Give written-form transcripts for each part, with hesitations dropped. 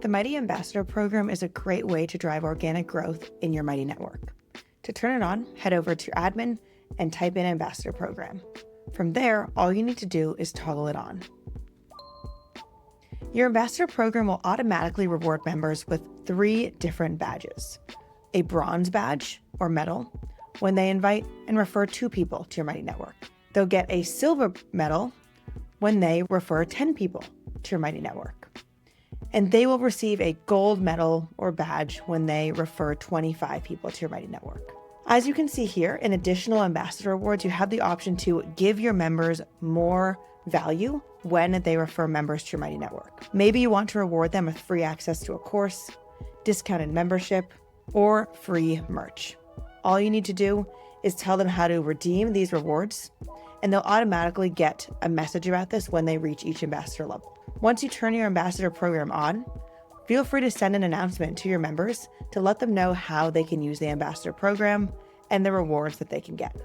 The Mighty Ambassador program is a great way to drive organic growth in your Mighty network. To turn it on, head over to Admin and type in Ambassador Program. From there, all you need to do is toggle it on. Your Ambassador program will automatically reward members with 3 different badges. A bronze badge or medal when they invite and refer 2 people to your Mighty network. They'll get a silver medal when they refer 10 people to your Mighty network. And they will receive a gold medal or badge when they refer 25 people to your Mighty network. As you can see here, in additional ambassador rewards, you have the option to give your members more value when they refer members to your Mighty network. Maybe you want to reward them with free access to a course, discounted membership, or free merch. All you need to do is tell them how to redeem these rewards, and they'll automatically get a message about this when they reach each ambassador level. Once you turn your ambassador program on, feel free to send an announcement to your members to let them know how they can use the ambassador program and the rewards that they can get.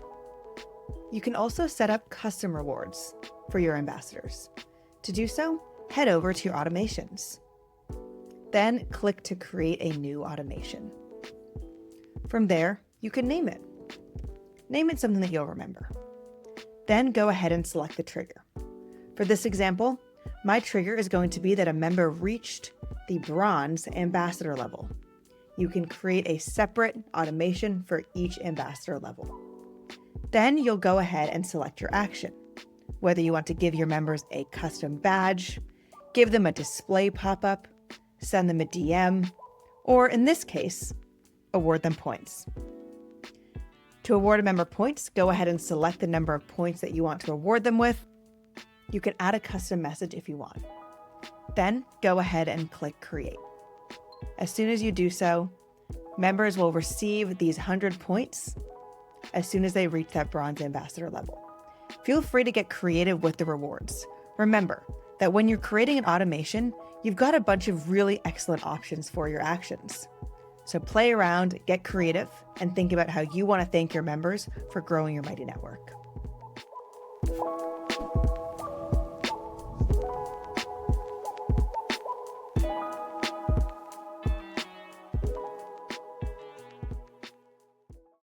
You can also set up custom rewards for your ambassadors. To do so, head over to your automations. Then click to create a new automation. From there, you can name it. Name it something that you'll remember. Then go ahead and select the trigger. For this example, my trigger is going to be that a member reached the bronze ambassador level. You can create a separate automation for each ambassador level. Then you'll go ahead and select your action, whether you want to give your members a custom badge, give them a display pop-up, send them a DM, or in this case, award them points. To award a member points, go ahead and select the number of points that you want to award them with. You can add a custom message if you want. Then go ahead and click Create. As soon as you do so, members will receive these 100 points as soon as they reach that bronze ambassador level. Feel free to get creative with the rewards. Remember that when you're creating an automation, you've got a bunch of really excellent options for your actions. So play around, get creative, and think about how you want to thank your members for growing your Mighty network.